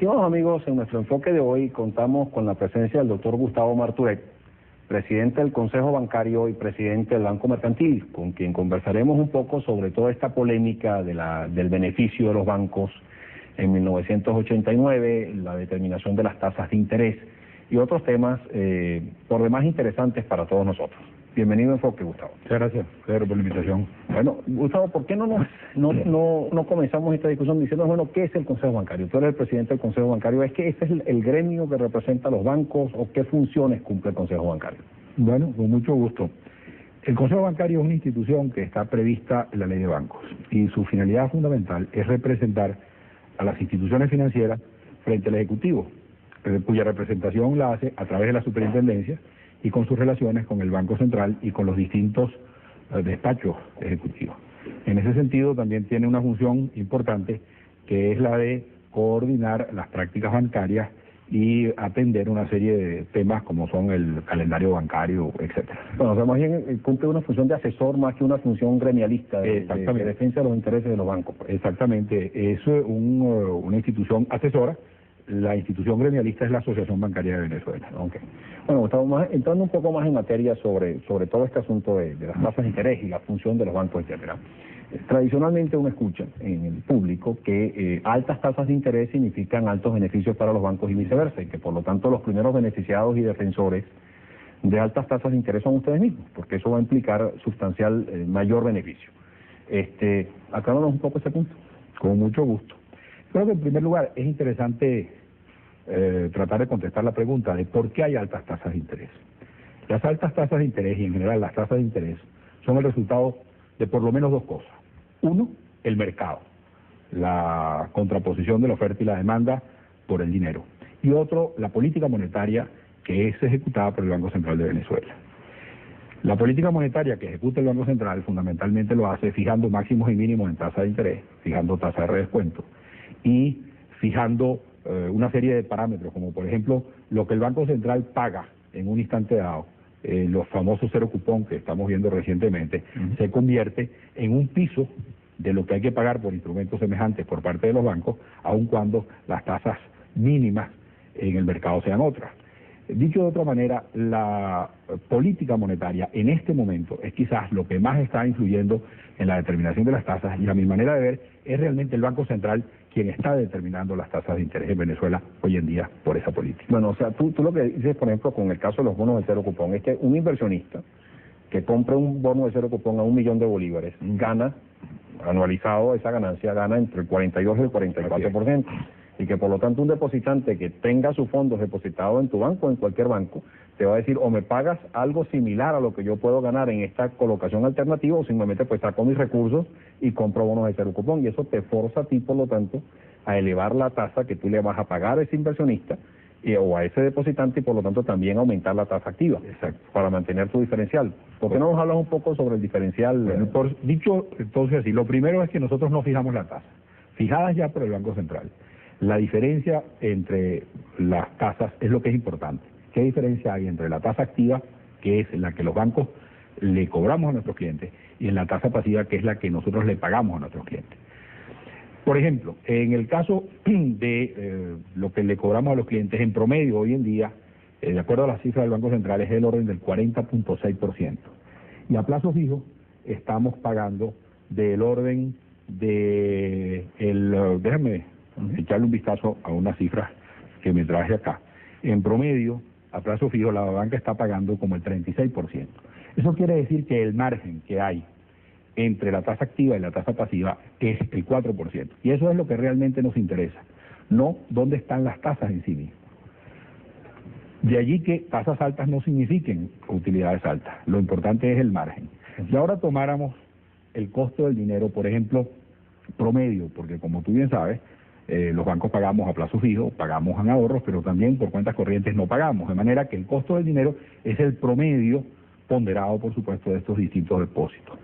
Estimados amigos, en nuestro enfoque de hoy contamos con la presencia del doctor Gustavo Marturet, presidente del Consejo Bancario y presidente del Banco Mercantil, con quien conversaremos un poco sobre toda esta polémica del beneficio de los bancos en 1989, la determinación de las tasas de interés y otros temas por demás interesantes para todos nosotros. Bienvenido a Enfoque, Gustavo. Muchas gracias, Pedro, por la invitación. Bueno, Gustavo, ¿por qué no comenzamos esta discusión diciendo, bueno, qué es el Consejo Bancario? Tú eres el presidente del Consejo Bancario. ¿Es que ese es el gremio que representa a los bancos o qué funciones cumple el Consejo Bancario? Bueno, con mucho gusto. El Consejo Bancario es una institución que está prevista en la Ley de Bancos y su finalidad fundamental es representar a las instituciones financieras frente al Ejecutivo, cuya representación la hace a través de la superintendencia y con sus relaciones con el Banco Central y con los distintos despachos ejecutivos. En ese sentido también tiene una función importante que es la de coordinar las prácticas bancarias y atender una serie de temas como son el calendario bancario, etcétera. Bueno, o sea, más bien cumple una función de asesor más que una función gremialista de defensa de los intereses de los bancos. Exactamente, es una institución asesora. La institución gremialista es la Asociación Bancaria de Venezuela. Okay. Bueno, Gustavo, entrando un poco más en materia sobre todo este asunto de las tasas de interés y la función de los bancos, etcétera. Tradicionalmente uno escucha en el público que altas tasas de interés significan altos beneficios para los bancos y viceversa, y que por lo tanto los primeros beneficiados y defensores de altas tasas de interés son ustedes mismos, porque eso va a implicar sustancial mayor beneficio. Acláranos un poco ese punto. Con mucho gusto. Creo que en primer lugar es interesante tratar de contestar la pregunta de por qué hay altas tasas de interés. Las altas tasas de interés y en general las tasas de interés son el resultado de por lo menos dos cosas. Uno, el mercado, la contraposición de la oferta y la demanda por el dinero. Y otro, la política monetaria que es ejecutada por el Banco Central de Venezuela. La política monetaria que ejecuta el Banco Central fundamentalmente lo hace fijando máximos y mínimos en tasa de interés, fijando tasa de redescuento y fijando una serie de parámetros, como por ejemplo lo que el Banco Central paga en un instante dado, los famosos cero cupón que estamos viendo recientemente, se convierte en un piso de lo que hay que pagar por instrumentos semejantes por parte de los bancos, aun cuando las tasas mínimas en el mercado sean otras. Dicho de otra manera, la política monetaria en este momento es quizás lo que más está influyendo en la determinación de las tasas, y a mi manera de ver es realmente el Banco Central quien está determinando las tasas de interés en Venezuela hoy en día por esa política. Bueno, o sea, tú lo que dices, por ejemplo, con el caso de los bonos de cero cupón, es que un inversionista que compre un bono de cero cupón a 1 millón de bolívares gana, anualizado esa ganancia, gana entre el 42 y el 44%. Y que por lo tanto un depositante que tenga sus fondos depositados en tu banco o en cualquier banco, te va a decir o me pagas algo similar a lo que yo puedo ganar en esta colocación alternativa, o simplemente pues saco mis recursos y compro bonos de cero cupón, y eso te forza a ti por lo tanto a elevar la tasa que tú le vas a pagar a ese inversionista o a ese depositante, y por lo tanto también aumentar la tasa activa. Exacto. Para mantener tu diferencial. ¿Por qué no nos hablas un poco sobre el diferencial? Bueno, dicho entonces así, lo primero es que nosotros no fijamos la tasa, fijadas ya por el Banco Central. La diferencia entre las tasas es lo que es importante. ¿Qué diferencia hay entre la tasa activa, que es la que los bancos le cobramos a nuestros clientes, y en la tasa pasiva, que es la que nosotros le pagamos a nuestros clientes? Por ejemplo, en el caso de lo que le cobramos a los clientes, en promedio hoy en día, de acuerdo a las cifras del Banco Central, es del orden del 40.6%. Y a plazo fijo estamos pagando del orden de déjame echarle un vistazo a unas cifras que me traje acá. En promedio, a plazo fijo, la banca está pagando como el 36%. Eso quiere decir que el margen que hay entre la tasa activa y la tasa pasiva es el 4%. Y eso es lo que realmente nos interesa, no dónde están las tasas en sí mismas. De allí que tasas altas no signifiquen utilidades altas. Lo importante es el margen. Si ahora tomáramos el costo del dinero, por ejemplo, promedio, porque como tú bien sabes, los bancos pagamos a plazo fijo, pagamos en ahorros, pero también por cuentas corrientes no pagamos, de manera que el costo del dinero es el promedio ponderado, por supuesto, de estos distintos depósitos.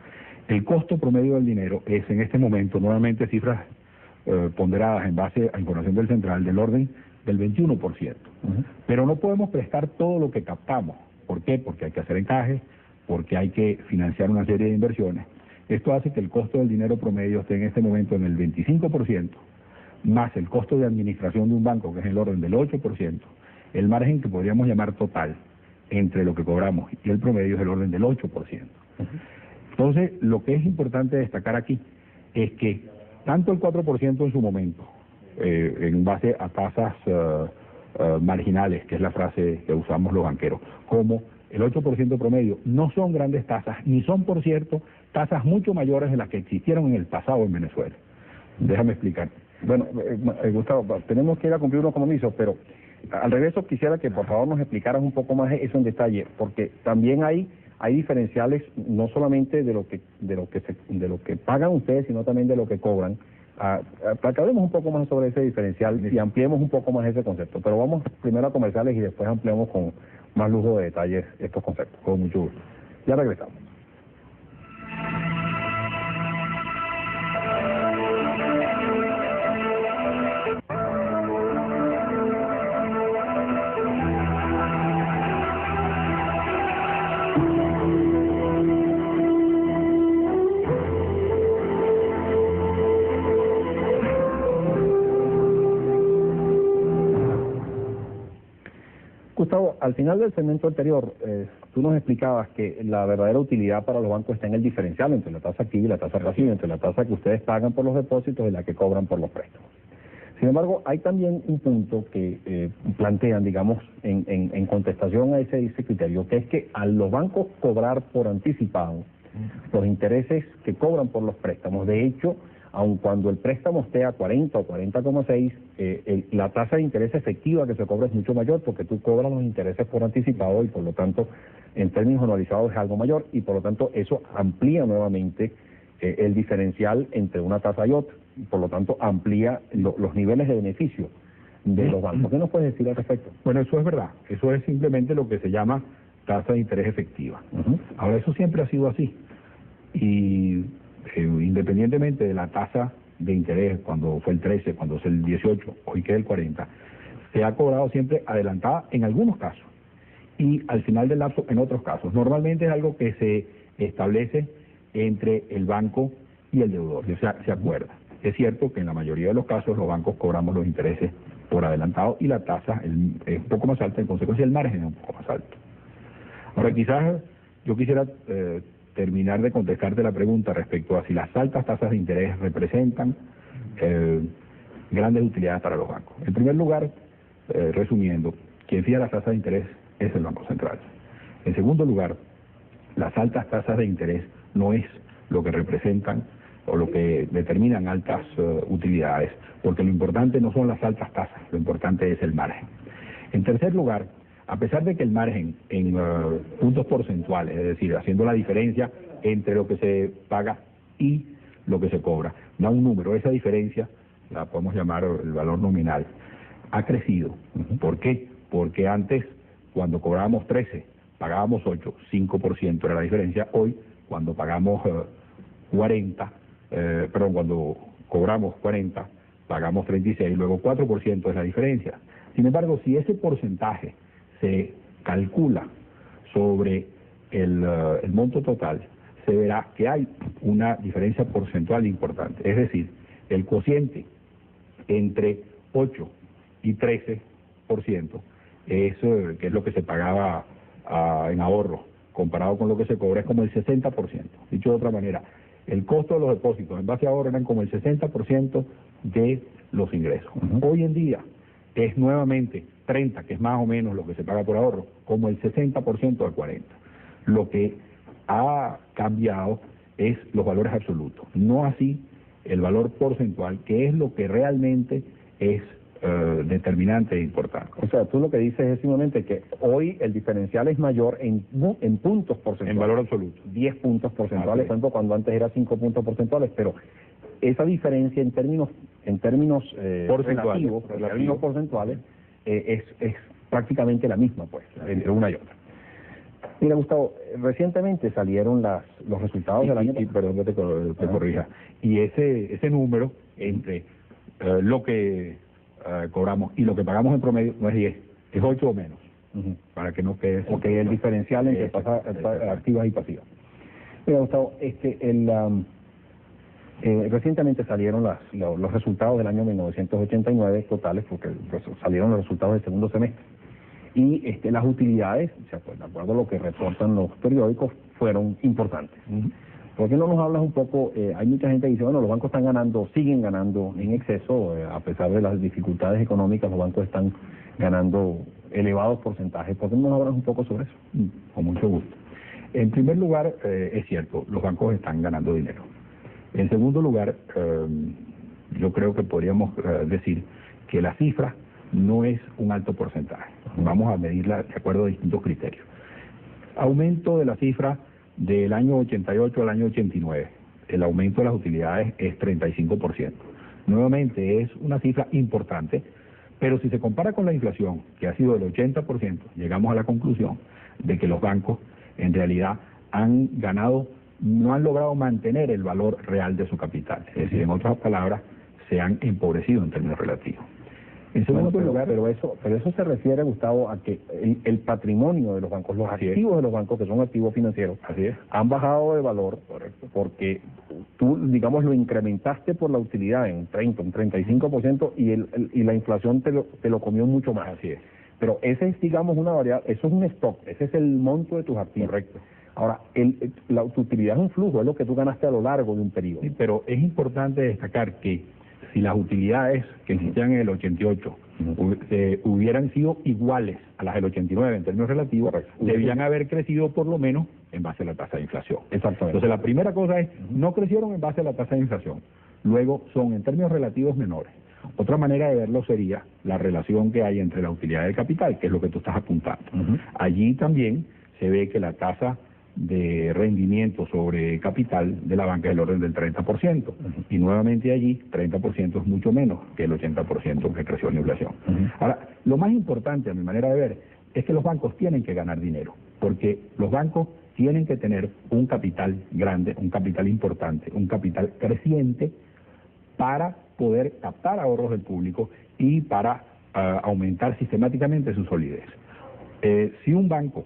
El costo promedio del dinero es en este momento, nuevamente cifras ponderadas en base a información del Central, del orden del 21%. Pero no podemos prestar todo lo que captamos. ¿Por qué? Porque hay que hacer encajes, porque hay que financiar una serie de inversiones. Esto hace que el costo del dinero promedio esté en este momento en el 25%, más el costo de administración de un banco, que es el orden del 8%, el margen que podríamos llamar total entre lo que cobramos y el promedio es el orden del 8%. Entonces, lo que es importante destacar aquí es que tanto el 4% en su momento, en base a tasas marginales, que es la frase que usamos los banqueros, como el 8% promedio, no son grandes tasas, ni son, por cierto, tasas mucho mayores de las que existieron en el pasado en Venezuela. Déjame explicar. Bueno, Gustavo, tenemos que ir a cumplir unos compromisos, pero al regreso quisiera que por favor nos explicaras un poco más eso en detalle, porque también hay diferenciales no solamente de lo que pagan ustedes, sino también de lo que cobran. Para que hablemos un poco más sobre ese diferencial y ampliemos un poco más ese concepto. Pero vamos primero a comerciales y después ampliamos con más lujo de detalles estos conceptos. Con mucho gusto. Ya regresamos. Gustavo, al final del segmento anterior, tú nos explicabas que la verdadera utilidad para los bancos está en el diferencial entre la tasa activa y la tasa pasiva, entre la tasa que ustedes pagan por los depósitos y la que cobran por los préstamos. Sin embargo, hay también un punto que plantean, digamos, en contestación a ese criterio, que es que a los bancos cobrar por anticipado los intereses que cobran por los préstamos, de hecho, aun cuando el préstamo esté a 40 o 40,6, la tasa de interés efectiva que se cobra es mucho mayor porque tú cobras los intereses por anticipado y por lo tanto en términos anualizados es algo mayor y por lo tanto eso amplía nuevamente el diferencial entre una tasa y otra y por lo tanto amplía los niveles de beneficio de los bancos. ¿Qué nos puedes decir al respecto? Bueno, eso es verdad. Eso es simplemente lo que se llama tasa de interés efectiva. Ahora, eso siempre ha sido así. Y independientemente de la tasa de interés, cuando fue el 13, cuando fue el 18, hoy que es el 40, se ha cobrado siempre adelantada en algunos casos y al final del lapso en otros casos. Normalmente es algo que se establece entre el banco y el deudor, o sea, se acuerda. Es cierto que en la mayoría de los casos los bancos cobramos los intereses por adelantado y la tasa es un poco más alta, en consecuencia el margen es un poco más alto. Ahora, quizás yo quisiera terminar de contestarte la pregunta respecto a si las altas tasas de interés representan grandes utilidades para los bancos. En primer lugar, resumiendo, quien fija las tasas de interés es el Banco Central. En segundo lugar, las altas tasas de interés no es lo que representan o lo que determinan altas utilidades, porque lo importante no son las altas tasas, lo importante es el margen. En tercer lugar, a pesar de que el margen en puntos porcentuales, es decir, haciendo la diferencia entre lo que se paga y lo que se cobra, da un número, esa diferencia la podemos llamar el valor nominal, ha crecido. ¿Por qué? Porque antes, cuando cobrábamos 13, pagábamos 8, 5% era la diferencia. Hoy, cuando pagamos 40, cuando cobramos 40, pagamos 36, luego 4% es la diferencia. Sin embargo, si ese porcentaje se calcula sobre el monto total, se verá que hay una diferencia porcentual importante. Es decir, el cociente entre 8 y 13%, que es lo que se pagaba en ahorro, comparado con lo que se cobra, es como el 60%. Dicho de otra manera, el costo de los depósitos en base a ahorro eran como el 60% de los ingresos. Hoy en día es nuevamente 30, que es más o menos lo que se paga por ahorro, como el 60% del 40%. Lo que ha cambiado es los valores absolutos, no así el valor porcentual, que es lo que realmente es determinante e importante. O sea, tú lo que dices es simplemente que hoy el diferencial es mayor en puntos porcentuales. En valor absoluto. 10 puntos porcentuales, tanto cuando antes era 5 puntos porcentuales, pero esa diferencia en términos relativos porcentuales, es prácticamente la misma, pues, entre una y otra. Mira, Gustavo, recientemente salieron los resultados del año... Perdón que te corrija. Y ese número entre lo que cobramos y lo que pagamos en promedio no es 10, es 8 o menos, para que no quede... Porque el diferencial entre activas y pasivas. Mira, Gustavo, Recientemente salieron los resultados del año 1989 totales, porque pues, salieron los resultados del segundo semestre. Y las utilidades, o sea, pues, de acuerdo a lo que reportan los periódicos, fueron importantes. ¿Por qué no nos hablas un poco? Hay mucha gente que dice, bueno, los bancos están ganando, siguen ganando en exceso, a pesar de las dificultades económicas, los bancos están ganando elevados porcentajes. ¿Por qué no nos hablas un poco sobre eso? Con mucho gusto. En primer lugar, es cierto, los bancos están ganando dinero. En segundo lugar, yo creo que podríamos decir que la cifra no es un alto porcentaje. Vamos a medirla de acuerdo a distintos criterios. Aumento de la cifra del año 88 al año 89. El aumento de las utilidades es 35%. Nuevamente es una cifra importante, pero si se compara con la inflación, que ha sido del 80%, llegamos a la conclusión de que los bancos en realidad han ganado, no han logrado mantener el valor real de su capital. Es decir, en otras palabras, se han empobrecido en términos relativos. En segundo lugar, pero eso se refiere, Gustavo, a que el patrimonio de los bancos, los activos de los bancos, que son activos financieros, han bajado de valor, porque tú, digamos, lo incrementaste por la utilidad en 30, un 35%, y la inflación te lo comió mucho más. Así es. Pero ese es, digamos, una variable, eso es un stock, ese es el monto de tus activos. Correcto. Ahora, la utilidad es un flujo, es lo que tú ganaste a lo largo de un periodo. Sí, pero es importante destacar que si las utilidades que existían en el 88 hubieran sido iguales a las del 89 en términos relativos, debían haber crecido por lo menos en base a la tasa de inflación. Exactamente. Entonces la primera cosa es, no crecieron en base a la tasa de inflación, luego son en términos relativos menores. Otra manera de verlo sería la relación que hay entre la utilidad del capital, que es lo que tú estás apuntando. Allí también se ve que la tasa de rendimiento sobre capital de la banca es del orden del 30%. Y nuevamente allí, 30% es mucho menos que el 80% que creció la inflación. Ahora, lo más importante, a mi manera de ver, es que los bancos tienen que ganar dinero, porque los bancos tienen que tener un capital grande, un capital importante, un capital creciente para poder captar ahorros del público y para aumentar sistemáticamente su solidez. Si un banco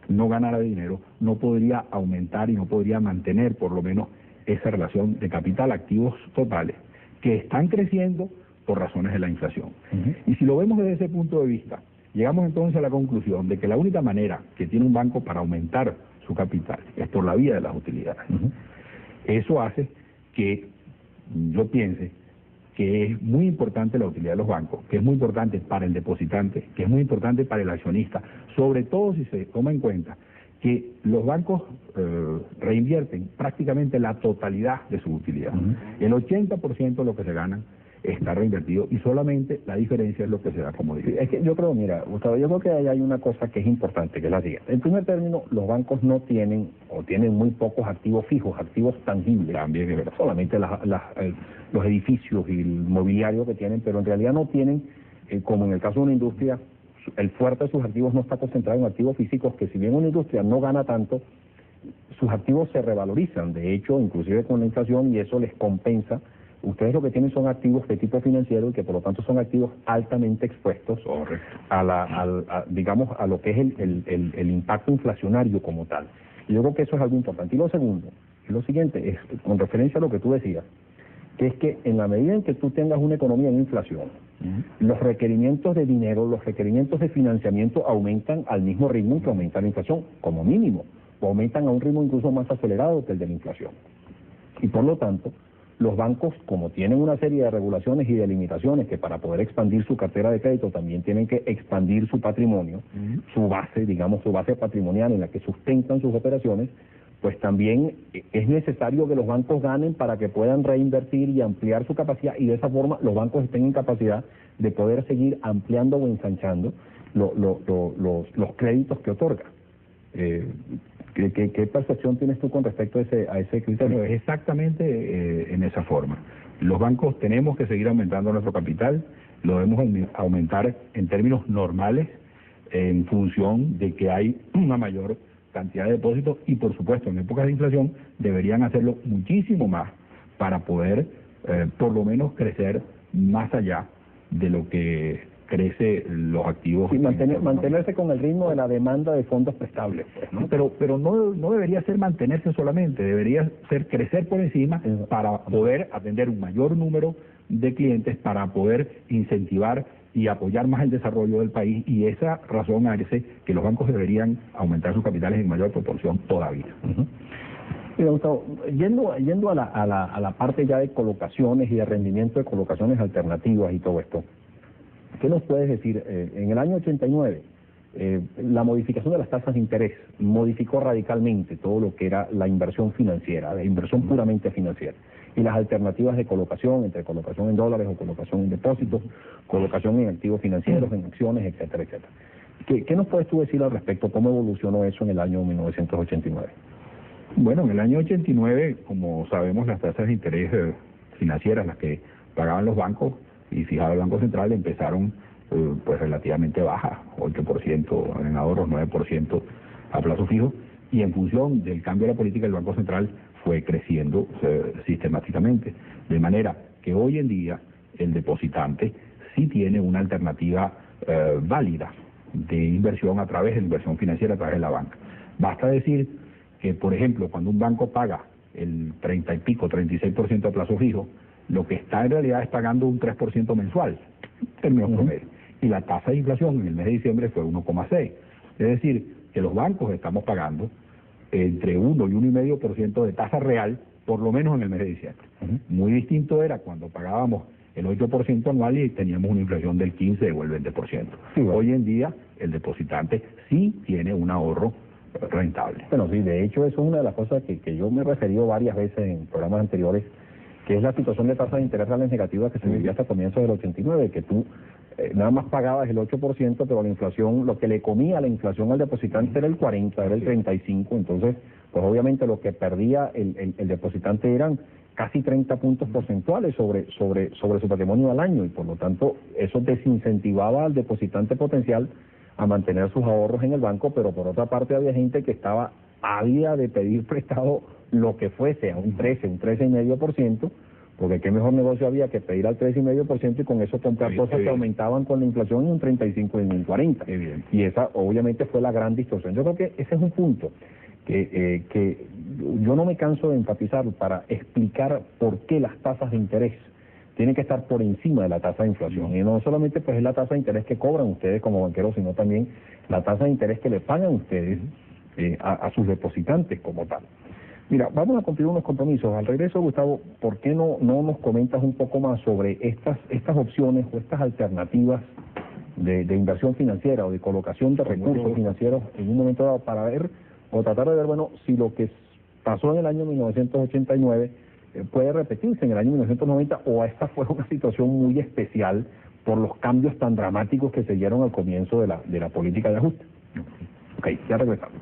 no ganara dinero, no podría aumentar y no podría mantener por lo menos esa relación de capital activos totales, que están creciendo por razones de la inflación. Y si lo vemos desde ese punto de vista, llegamos entonces a la conclusión de que la única manera que tiene un banco para aumentar su capital es por la vía de las utilidades. Eso hace que yo piense que es muy importante la utilidad de los bancos, que es muy importante para el depositante, que es muy importante para el accionista, sobre todo si se toma en cuenta que los bancos reinvierten prácticamente la totalidad de su utilidad. El 80% de lo que se ganan está reinvertido y solamente la diferencia es lo que se da como dividendo. Es que yo creo, mira, Gustavo, yo creo que ahí hay una cosa que es importante, que es la siguiente. En primer término, los bancos no tienen, o tienen muy pocos activos fijos, activos tangibles. También es verdad. Solamente los edificios y el mobiliario que tienen, pero en realidad no tienen, como en el caso de una industria, el fuerte de sus activos no está concentrado en activos físicos, que si bien una industria no gana tanto, sus activos se revalorizan, de hecho, inclusive con la inflación, y eso les compensa. Ustedes lo que tienen son activos de tipo financiero y que por lo tanto son activos altamente expuestos digamos, a lo que es el impacto inflacionario como tal. Y yo creo que eso es algo importante. Y lo segundo, es lo siguiente, es con referencia a lo que tú decías, que es que en la medida en que tú tengas una economía en inflación, los requerimientos de dinero, los requerimientos de financiamiento aumentan al mismo ritmo que aumenta la inflación, como mínimo, o aumentan a un ritmo incluso más acelerado que el de la inflación. Y por lo tanto, los bancos, como tienen una serie de regulaciones y de limitaciones que para poder expandir su cartera de crédito también tienen que expandir su patrimonio, su base, digamos, su base patrimonial en la que sustentan sus operaciones, pues también es necesario que los bancos ganen para que puedan reinvertir y ampliar su capacidad, y de esa forma los bancos estén en capacidad de poder seguir ampliando o ensanchando los créditos que otorga. ¿Qué percepción tienes tú con respecto a ese criterio? Bueno, es exactamente en esa forma. Los bancos tenemos que seguir aumentando nuestro capital, lo debemos aumentar en términos normales, en función de que hay una mayor cantidad de depósitos y, por supuesto, en épocas de inflación deberían hacerlo muchísimo más para poder, por lo menos, crecer más allá de lo que crece los activos. Y mantenerse con el ritmo de la demanda de fondos prestables, pues, ¿no? Pero no debería ser mantenerse solamente, debería ser crecer por encima para poder atender un mayor número de clientes, para poder incentivar y apoyar más el desarrollo del país, y esa razón hace que los bancos deberían aumentar sus capitales en mayor proporción todavía. Mira, Gustavo, yendo a la parte ya de colocaciones y de rendimiento de colocaciones alternativas y todo esto, ¿qué nos puedes decir? En el año 89, la modificación de las tasas de interés modificó radicalmente todo lo que era la inversión financiera, la inversión puramente financiera, y las alternativas de colocación, entre colocación en dólares o colocación en depósitos, colocación en activos financieros, en acciones, etcétera, etcétera. ¿Qué nos puedes tú decir al respecto? ¿Cómo evolucionó eso en el año 1989? Bueno, en el año 89, como sabemos, las tasas de interés financieras, las que pagaban los bancos y fijaba el Banco Central, empezaron pues relativamente bajas, 8% en ahorros, 9% a plazo fijo, y en función del cambio de la política del Banco Central fue creciendo sistemáticamente, de manera que hoy en día el depositante sí tiene una alternativa válida de inversión a través de inversión financiera, a través de la banca. Basta decir que, por ejemplo, cuando un banco paga el 30 y pico, 36% a plazo fijo, lo que está en realidad es pagando un 3% mensual, en términos promedio, y la tasa de inflación en el mes de diciembre fue 1,6. Es decir, que los bancos estamos pagando entre 1 y 1,5% de tasa real, por lo menos en el mes de diciembre. Muy distinto era cuando pagábamos el 8% anual y teníamos una inflación del 15 o el 20%. Sí, bueno. Hoy en día el depositante sí tiene un ahorro rentable. Bueno, sí, de hecho eso es una de las cosas que yo me he referido varias veces en programas anteriores, que es la situación de tasas de interés reales negativas que se vivía hasta comienzos del 89, que tú nada más pagabas el 8%, pero la inflación, lo que le comía la inflación al depositante era el 40, era el 35, entonces, pues obviamente lo que perdía el depositante eran casi 30 puntos porcentuales sobre su patrimonio al año, y por lo tanto eso desincentivaba al depositante potencial a mantener sus ahorros en el banco, pero por otra parte había gente que estaba ávida de pedir prestado lo que fuese, a un 13,5%, porque qué mejor negocio había que pedir al 13,5% y con eso comprar cosas que aumentaban con la inflación en un 35 y en un 40. Y esa obviamente fue la gran distorsión. Yo creo que ese es un punto que yo no me canso de enfatizar para explicar por qué las tasas de interés tienen que estar por encima de la tasa de inflación. Y no solamente pues es la tasa de interés que cobran ustedes como banqueros, sino también la tasa de interés que le pagan ustedes a sus depositantes como tal. Mira, vamos a cumplir unos compromisos. Al regreso, Gustavo, ¿por qué no nos comentas un poco más sobre estas opciones o estas alternativas de inversión financiera o de colocación de recursos financieros en un momento dado para ver o tratar de ver, bueno, si lo que pasó en el año 1989 puede repetirse en el año 1990 o esta fue una situación muy especial por los cambios tan dramáticos que se dieron al comienzo de la política de ajuste? Ok, ya regresamos.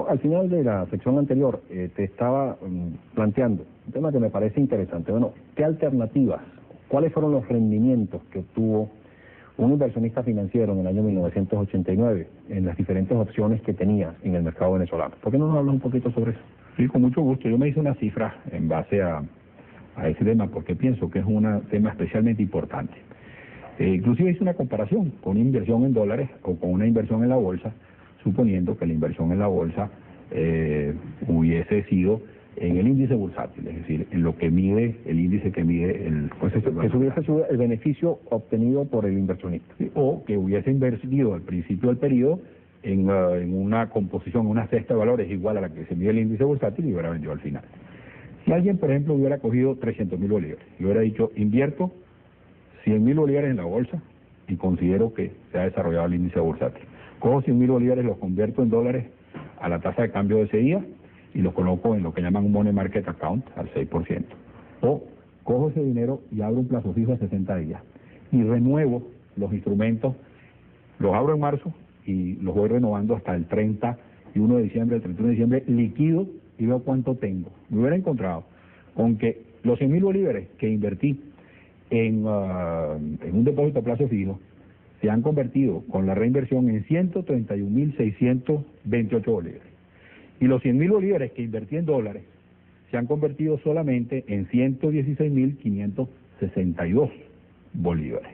Al final de la sección anterior te estaba planteando un tema que me parece interesante. Bueno, ¿qué alternativas, cuáles fueron los rendimientos que obtuvo un inversionista financiero en el año 1989 en las diferentes opciones que tenía en el mercado venezolano? ¿Por qué no nos hablas un poquito sobre eso? Sí, con mucho gusto. Yo me hice una cifra en base a ese tema porque pienso que es un tema especialmente importante. Inclusive hice una comparación con una inversión en dólares o con una inversión en la bolsa, suponiendo que la inversión en la bolsa hubiese sido en el índice bursátil, es decir, en lo que mide, el índice que mide el... Pues eso, que hubiese sido el beneficio obtenido por el inversionista. O que hubiese invertido al principio del periodo en una composición, una cesta de valores igual a la que se mide el índice bursátil y hubiera vendido al final. Si alguien, por ejemplo, hubiera cogido 300.000 bolívares y hubiera dicho, invierto 100.000 bolívares en la bolsa y considero que se ha desarrollado el índice bursátil. Cojo 100.000 bolívares, los convierto en dólares a la tasa de cambio de ese día y los coloco en lo que llaman un money market account al 6%. O cojo ese dinero y abro un plazo fijo a 60 días y renuevo los instrumentos, los abro en marzo y los voy renovando hasta el 31 de diciembre, el 31 de diciembre, liquido y veo cuánto tengo, me hubiera encontrado con que los 100.000 bolívares que invertí en un depósito a plazo fijo se han convertido con la reinversión en 131.628 bolívares. Y los 100.000 bolívares que invertí en dólares se han convertido solamente en 116.562 bolívares.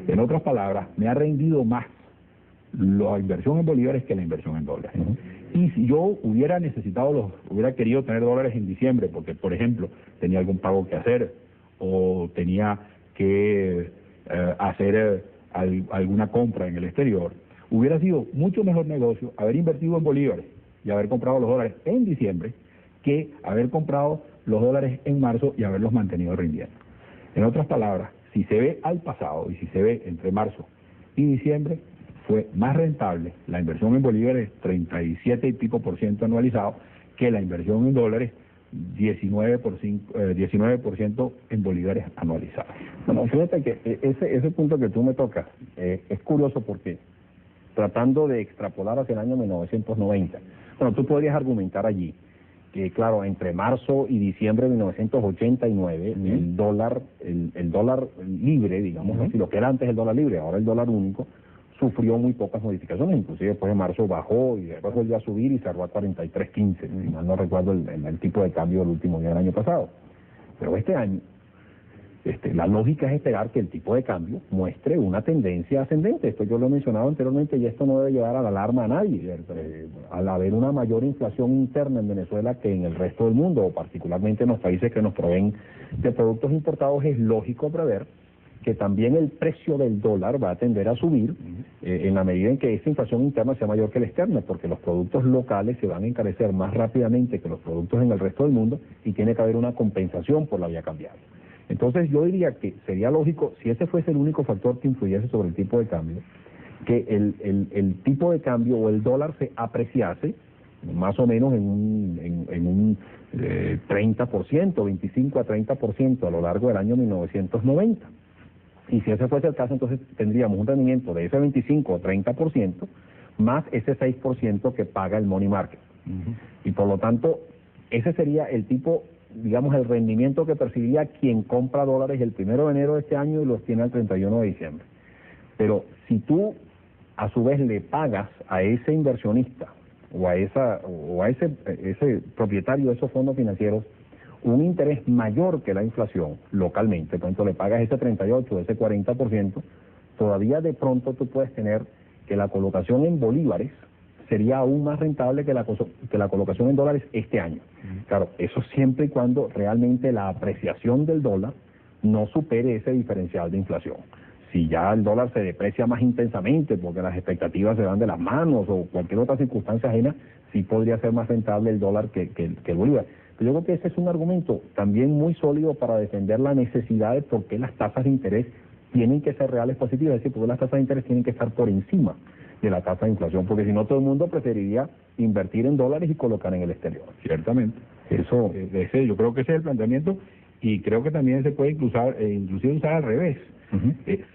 En otras palabras, me ha rendido más la inversión en bolívares que la inversión en dólares. Y si yo hubiera hubiera querido tener dólares en diciembre, porque por ejemplo tenía algún pago que hacer o tenía que hacer alguna compra en el exterior, hubiera sido mucho mejor negocio haber invertido en bolívares y haber comprado los dólares en diciembre que haber comprado los dólares en marzo y haberlos mantenido rindiendo. En otras palabras, si se ve al pasado y si se ve entre marzo y diciembre, fue más rentable la inversión en bolívares, 37 y pico por ciento anualizado, que la inversión en dólares, 19% en bolívares anualizados. Bueno, fíjate que ese punto que tú me tocas es curioso porque tratando de extrapolar hacia el año 1990, bueno, tú podrías argumentar allí que, claro, entre marzo y diciembre de 1989, el dólar libre, digamos así, lo que era antes el dólar libre, ahora el dólar único, sufrió muy pocas modificaciones, inclusive después de marzo bajó y después volvió a subir y cerró a 43.15, si mal no recuerdo el tipo de cambio del último día del año pasado. Pero este año, la lógica es esperar que el tipo de cambio muestre una tendencia ascendente. Esto yo lo he mencionado anteriormente y esto no debe llevar a la alarma a nadie. Al haber una mayor inflación interna en Venezuela que en el resto del mundo, o particularmente en los países que nos proveen de productos importados, es lógico prever que también el precio del dólar va a tender a subir en la medida en que esta inflación interna sea mayor que la externa, porque los productos locales se van a encarecer más rápidamente que los productos en el resto del mundo y tiene que haber una compensación por la vía cambiaria. Entonces yo diría que sería lógico, si ese fuese el único factor que influyese sobre el tipo de cambio, que el tipo de cambio o el dólar se apreciase más o menos en un 30%, 25 a 30% a lo largo del año 1990. Y si ese fuese el caso, entonces tendríamos un rendimiento de ese 25 o 30% más ese 6% que paga el money market. Y por lo tanto, ese sería el tipo, digamos, el rendimiento que percibiría quien compra dólares el 1 de enero de este año y los tiene el 31 de diciembre. Pero si tú, a su vez, le pagas a ese inversionista o a ese propietario de esos fondos financieros un interés mayor que la inflación localmente, por ejemplo, le pagas ese 38, ese 40%, todavía de pronto tú puedes tener que la colocación en bolívares sería aún más rentable que la colocación en dólares este año. Claro, eso siempre y cuando realmente la apreciación del dólar no supere ese diferencial de inflación. Si ya el dólar se deprecia más intensamente porque las expectativas se van de las manos o cualquier otra circunstancia ajena, sí podría ser más rentable el dólar que el bolívar. Pero yo creo que ese es un argumento también muy sólido para defender la necesidad de por qué las tasas de interés tienen que ser reales positivas, es decir, por qué las tasas de interés tienen que estar por encima de la tasa de inflación, porque si no todo el mundo preferiría invertir en dólares y colocar en el exterior. Ciertamente. Eso, yo creo que ese es el planteamiento y creo que también se puede inclusive usar al revés.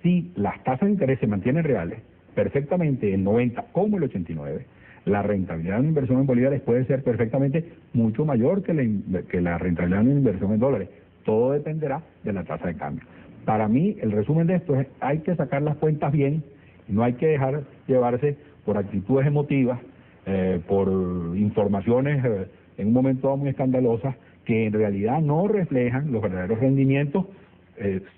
Si las tasas de interés se mantienen reales, perfectamente el 90 como el 89, la rentabilidad de una inversión en bolívares puede ser perfectamente mucho mayor que la rentabilidad de una inversión en dólares. Todo dependerá de la tasa de cambio. Para mí, el resumen de esto es, hay que sacar las cuentas bien, y no hay que dejar llevarse por actitudes emotivas, por informaciones en un momento muy escandalosas, que en realidad no reflejan los verdaderos rendimientos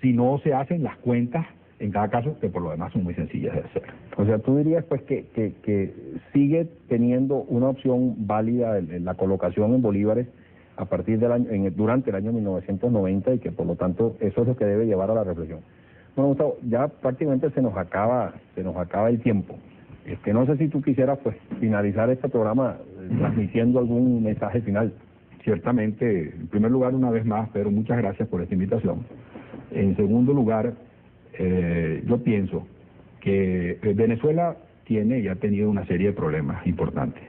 si no se hacen las cuentas en cada caso, que por lo demás son muy sencillas de hacer. O sea, tú dirías pues que sigue teniendo una opción válida la colocación en bolívares a partir del año, durante el año 1990 y que por lo tanto eso es lo que debe llevar a la reflexión. Bueno, Gustavo, ya prácticamente se nos acaba el tiempo. No sé si tú quisieras pues finalizar este programa transmitiendo algún mensaje final. Ciertamente, en primer lugar, una vez más, Pedro, muchas gracias por esta invitación. En segundo lugar, yo pienso que Venezuela tiene y ha tenido una serie de problemas importantes.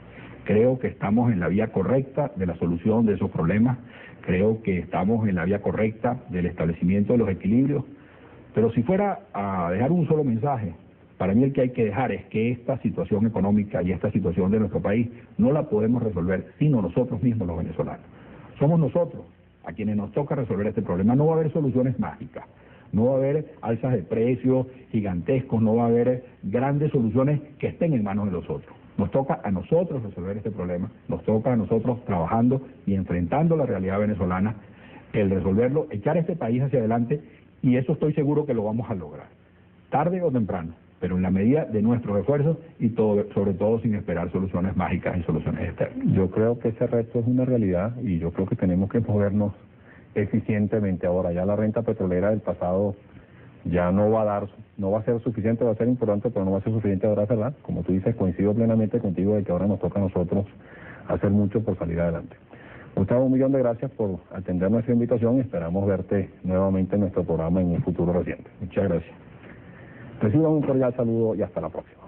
Creo que estamos en la vía correcta de la solución de esos problemas, creo que estamos en la vía correcta del establecimiento de los equilibrios, pero si fuera a dejar un solo mensaje, Para mí el que hay que dejar es que esta situación económica y esta situación de nuestro país no la podemos resolver sino nosotros mismos los venezolanos. Somos nosotros a quienes nos toca resolver este problema. No va a haber soluciones mágicas, no va a haber alzas de precios gigantescos, no va a haber grandes soluciones que estén en manos de los otros. Nos toca a nosotros resolver este problema, nos toca a nosotros trabajando y enfrentando la realidad venezolana, el resolverlo, echar este país hacia adelante, y eso estoy seguro que lo vamos a lograr, tarde o temprano, pero en la medida de nuestros esfuerzos y sobre todo sin esperar soluciones mágicas y soluciones externas. Yo creo que ese reto es una realidad y yo creo que tenemos que movernos eficientemente. Ahora ya la renta petrolera del pasado ya no va a ser suficiente, va a ser importante, pero no va a ser suficiente ahora cerrar. Como tú dices, coincido plenamente contigo de que ahora nos toca a nosotros hacer mucho por salir adelante. Gustavo, 1.000.000 de gracias por atender nuestra invitación y esperamos verte nuevamente en nuestro programa en un futuro reciente. Muchas gracias. Reciban un cordial saludo y hasta la próxima.